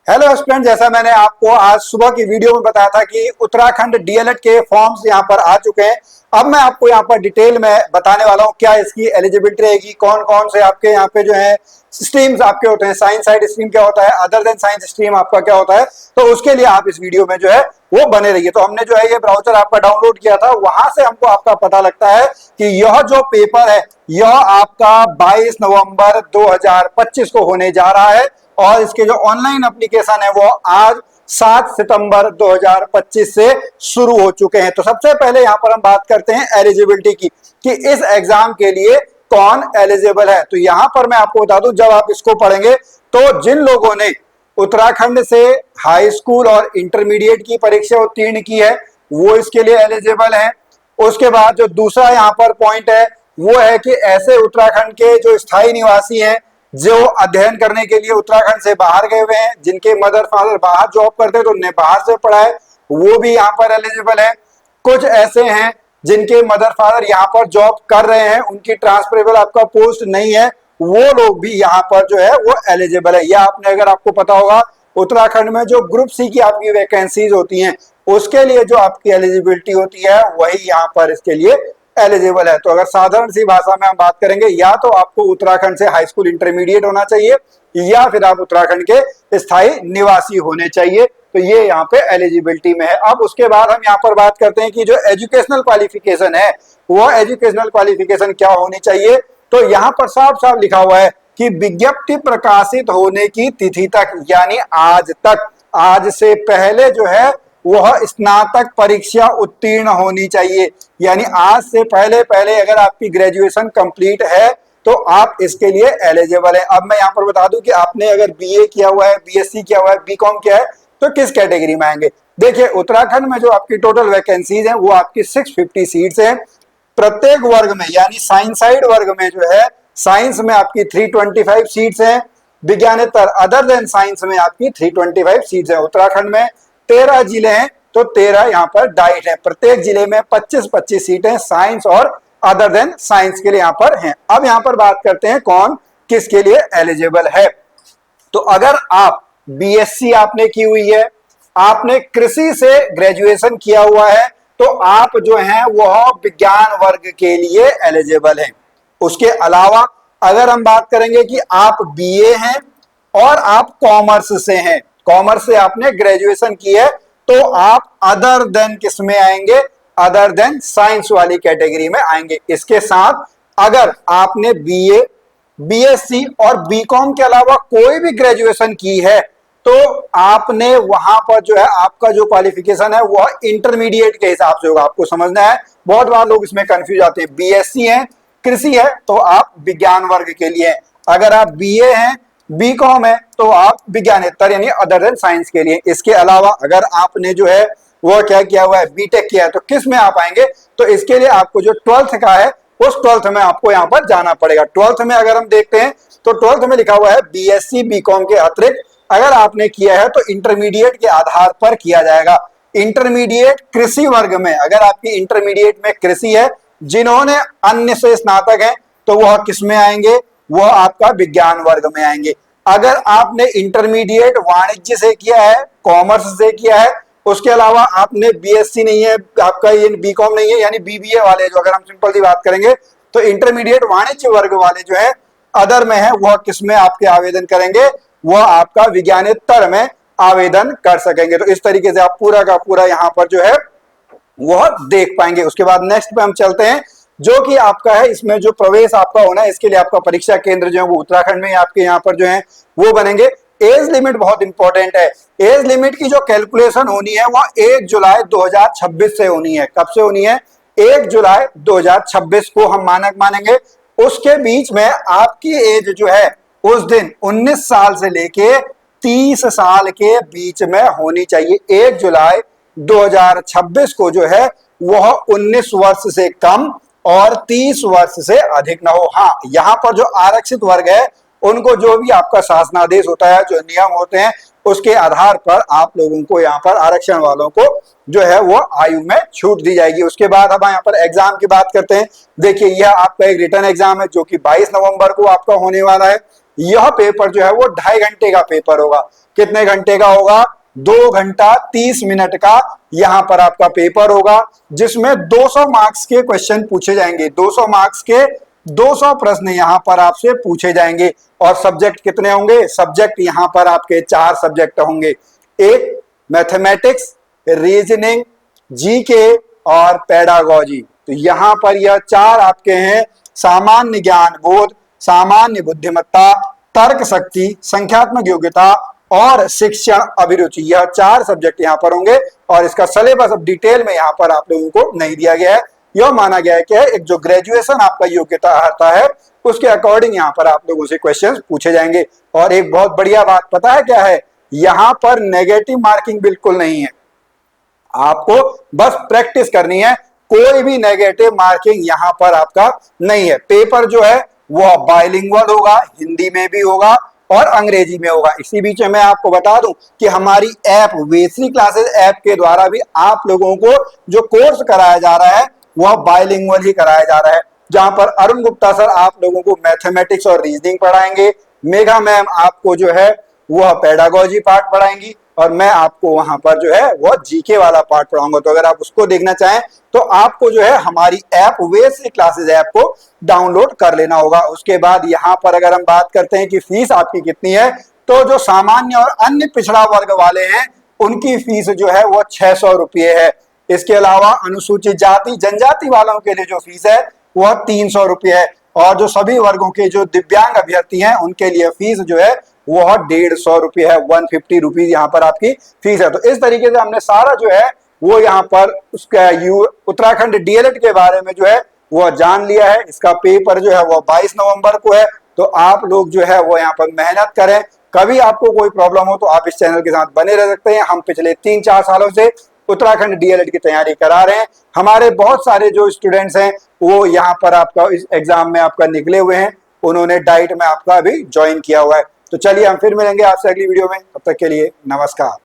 Hello student, जैसा मैंने आपको आज सुबह की वीडियो में बताया था कि उत्तराखंड डीएलएड के फॉर्म्स यहाँ पर आ चुके हैं। अब मैं आपको यहाँ पर डिटेल में बताने वाला हूँ क्या इसकी एलिजिबिलिटी रहेगी, कौन कौन से आपके यहाँ पे जो है स्ट्रीम्स आपके होते हैं, साइंस साइड स्ट्रीम क्या होता है, अदर देन साइंस स्ट्रीम आपका क्या होता है। तो उसके लिए आप इस वीडियो में जो है वो बने रहिए। तो हमने जो है ये ब्राउजर आपका डाउनलोड किया था, वहां से हमको आपका पता लगता है कि यह जो पेपर है यह आपका 22 नवंबर 2025 को होने जा रहा है और इसके जो ऑनलाइन एप्लीकेशन है वो आज 7 सितंबर 2025 से शुरू हो चुके हैं। तो सबसे पहले यहां पर हम बात करते हैं एलिजिबिलिटी की कि इस एग्जाम के लिए कौन एलिजिबल है। तो यहां पर मैं आपको बता दूं, जब आप इसको पढ़ेंगे तो जिन लोगों ने उत्तराखंड से हाई स्कूल और इंटरमीडिएट की परीक्षा उत्तीर्ण की है वो इसके लिए एलिजिबल है। उसके बाद जो दूसरा यहाँ पर पॉइंट है वो है कि ऐसे उत्तराखंड के जो स्थायी निवासी हैं जो अध्ययन करने के लिए उत्तराखंड से बाहर गए हुए हैं, जिनके मदर फादर बाहर जॉब करते हैं तो उन्हें बाहर से पढ़ा है, वो भी यहाँ पर एलिजिबल है। कुछ ऐसे हैं जिनके मदर फादर यहाँ पर जॉब कर रहे हैं, उनकी ट्रांसफरेबल आपका पोस्ट नहीं है, वो लोग भी यहाँ पर जो है वो एलिजिबल है। या आपने अगर आपको पता होगा उत्तराखंड में जो ग्रुप सी की आपकी वैकेंसीज होती हैं उसके लिए जो आपकी एलिजिबिलिटी होती है वही यहाँ पर इसके लिए एलिजिबल है। तो अगर साधारण सी भाषा में हम बात करेंगे, या तो आपको उत्तराखंड से हाई स्कूल इंटरमीडिएट होना चाहिए या फिर आप उत्तराखंड के स्थायी निवासी होने चाहिए। तो ये यहाँ पे एलिजिबिलिटी में है। अब उसके बाद हम यहाँ पर बात करते हैं कि जो एजुकेशनल क्वालिफिकेशन है वो एजुकेशनल क्वालिफिकेशन क्या होनी चाहिए। तो यहाँ पर साफ साफ लिखा हुआ है कि विज्ञप्ति प्रकाशित होने की तिथि तक, यानी आज तक, आज से पहले जो है वह स्नातक परीक्षा उत्तीर्ण होनी चाहिए। यानी आज से पहले पहले अगर आपकी ग्रेजुएशन कंप्लीट है तो आप इसके लिए एलिजिबल है। अब मैं यहाँ पर बता दूं कि आपने अगर बीए किया हुआ है, बीएससी किया हुआ है, बीकॉम किया है तो किस कैटेगरी में आएंगे। देखिए उत्तराखंड में जो आपकी टोटल वैकेंसीज हैं वो आपकी 650 सीट्स हैं प्रत्येक वर्ग में, यानी साइंस साइड वर्ग में जो है साइंस में आपकी 325 सीट्स हैं, विज्ञानेतर अदर देन साइंस में आपकी 325 सीट्स हैं। उत्तराखंड में 13 जिले हैं तो 13 यहाँ पर डाइट है, प्रत्येक जिले में 25-25 सीटें साइंस और अदर देन साइंस के लिए यहाँ पर हैं। अब यहाँ पर बात करते हैं कौन किसके लिए एलिजिबल है। तो अगर आप बीएससी आपने की हुई है, आपने कृषि से ग्रेजुएशन किया हुआ है तो आप जो हैं वह विज्ञान वर्ग के लिए एलिजिबल हैं। उसके अलावा अगर हम बात करेंगे कि आप बीए हैं और आप कॉमर्स से हैं, कॉमर्स से आपने ग्रेजुएशन की है तो आप अदर देन किस में आएंगे, अदर देन साइंस वाली कैटेगरी में आएंगे। इसके साथ अगर आपने बीए, बीएससी और बीकॉम के अलावा कोई भी ग्रेजुएशन की है तो आपने वहां पर जो है आपका जो क्वालिफिकेशन है वह इंटरमीडिएट के हिसाब से होगा। आपको समझना है, बहुत बार लोग इसमें कंफ्यूज आते हैं। बीएससी है, कृषि है तो आप विज्ञान वर्ग के लिए हैं, अगर आप बीए हैं, बीकॉम है तो आप विज्ञानेतर यानी अदर देन साइंस के लिए। इसके अलावा अगर आपने जो है वो क्या किया हुआ है, बीटेक किया है तो किस में आप आएंगे, तो इसके लिए आपको जो 12th का है उस 12th में आपको यहाँ पर जाना पड़ेगा। 12th में अगर हम देखते हैं तो 12th में लिखा हुआ है बीएससी बीकॉम के अतिरिक्त अगर आपने किया है तो इंटरमीडिएट के आधार पर किया जाएगा। इंटरमीडिएट कृषि वर्ग में, अगर आपकी इंटरमीडिएट में कृषि है, जिन्होंने अन्य से स्नातक है तो वह किस में आएंगे, वह आपका विज्ञान वर्ग में आएंगे। अगर आपने इंटरमीडिएट वाणिज्य से किया है, कॉमर्स से किया है, उसके अलावा आपने बीएससी नहीं है, आपका ये बीकॉम नहीं है यानी बीबीए वाले, जो अगर हम सिंपल सी बात करेंगे तो इंटरमीडिएट वाणिज्य वर्ग वाले जो है अदर में है वह किस में आपके आवेदन करेंगे, वह आपका विज्ञानेतर में आवेदन कर सकेंगे। तो इस तरीके से आप पूरा का पूरा यहाँ पर जो है वह देख पाएंगे। उसके बाद नेक्स्ट पे हम चलते हैं जो कि आपका है, इसमें जो प्रवेश आपका होना है इसके लिए आपका परीक्षा केंद्र जो है वो उत्तराखंड में आपके यहाँ पर जो है वो बनेंगे। एज लिमिट बहुत इंपॉर्टेंट है। एज लिमिट की जो कैलकुलेशन होनी है वह 1 जुलाई 2026 से होनी है। कब से होनी है, 1 जुलाई 2026 को हम मानक मानेंगे। उसके बीच में आपकी एज जो है उस दिन 19 साल से लेके 30 साल के बीच में होनी चाहिए। 1 जुलाई 2026 को जो है वह 19 वर्ष से कम और 30 वर्ष से अधिक ना हो। हाँ, यहाँ पर जो आरक्षित वर्ग है उनको जो भी आपका शासनादेश होता है, जो नियम होते हैं उसके आधार पर आप लोगों को यहाँ पर आरक्षण वालों को जो है वो आयु में छूट दी जाएगी। उसके बाद अब यहाँ पर एग्जाम की बात करते हैं। देखिए यह आपका एक रिटर्न एग्जाम है जो कि 22 नवंबर को आपका होने वाला है। यह पेपर जो है वो 2.5 घंटे का पेपर होगा। कितने घंटे का होगा? 2 घंटा 30 मिनट का यहां पर आपका पेपर होगा, जिसमें 200 मार्क्स के क्वेश्चन पूछे जाएंगे। 200 मार्क्स के 200 प्रश्न यहां पर आपसे पूछे जाएंगे। और सब्जेक्ट कितने होंगे? सब्जेक्ट यहां पर आपके 4 सब्जेक्ट होंगे। एक मैथमेटिक्स, रीजनिंग, जीके और पेडागोजी। तो यहां पर यह 4 आपके हैं। सामान्य ज्ञान बोध, सामान्य बुद्धिमत्ता, तर्क शक्ति, संख्यात्मक योग्यता और शिक्षण अभिरुचि, यह 4 सब्जेक्ट यहां पर होंगे। और इसका सिलेबस अब डिटेल में यहां पर आप लोगों को नहीं दिया गया है। यह माना गया है कि एक जो ग्रेजुएशन आपका योग्यता आता है उसके अकॉर्डिंग यहां पर आप लोगों से क्वेश्चंस पूछे जाएंगे। और एक बहुत बढ़िया बात पता है क्या है? यहां पर नेगेटिव मार्किंग बिल्कुल नहीं है। आपको बस प्रैक्टिस करनी है, कोई भी नेगेटिव मार्किंग यहां पर आपका नहीं है। पेपर जो है वो बाइलिंगुअल होगा, हिंदी में भी होगा और अंग्रेजी में होगा। इसी बीच में मैं आपको बता दूं कि हमारी ऐप वेस्ली क्लासेस ऐप के द्वारा भी आप लोगों को जो कोर्स कराया जा रहा है वह बाइलिंगुअल ही कराया जा रहा है, जहां पर अरुण गुप्ता सर आप लोगों को मैथमेटिक्स और रीजनिंग पढ़ाएंगे, मेघा मैम आपको जो है वह पेडागोजी पार्ट पढ़ाएंगी और मैं आपको वहां पर जो है वो जीके वाला पार्ट पढ़ाऊंगा। तो अगर आप उसको देखना चाहें तो आपको जो है हमारी ऐप वेस्ली क्लासेस ऐप को डाउनलोड कर लेना होगा। उसके बाद यहाँ पर अगर हम बात करते हैं कि फीस आपकी कितनी है, तो जो सामान्य और अन्य पिछड़ा वर्ग वाले हैं उनकी फीस जो है वो 600 रुपये है। इसके अलावा अनुसूचित जाति जनजाति वालों के लिए जो फीस है वह 300 रुपये है। और जो सभी वर्गों के जो दिव्यांग अभ्यर्थी हैं उनके लिए फीस जो है वह 150 रुपये है। 150 रुपीज यहाँ पर आपकी फीस है। तो इस तरीके से हमने सारा जो है वो यहाँ पर उसका उत्तराखंड डीएलएड के बारे में जो है वो जान लिया है। इसका पेपर जो है वो 22 नवंबर को है। तो आप लोग जो है वो यहाँ पर मेहनत करें। कभी आपको कोई प्रॉब्लम हो तो आप इस चैनल के साथ बने रह सकते हैं। हम पिछले 3-4 सालों से उत्तराखंड डीएलएड की तैयारी करा रहे हैं। हमारे बहुत सारे जो स्टूडेंट्स हैं वो यहाँ पर आपका इस एग्जाम में आपका निकले हुए हैं, उन्होंने डाइट में आपका अभी ज्वाइन किया हुआ है। तो चलिए हम फिर मिलेंगे आपसे अगली वीडियो में, तब तक के लिए नमस्कार।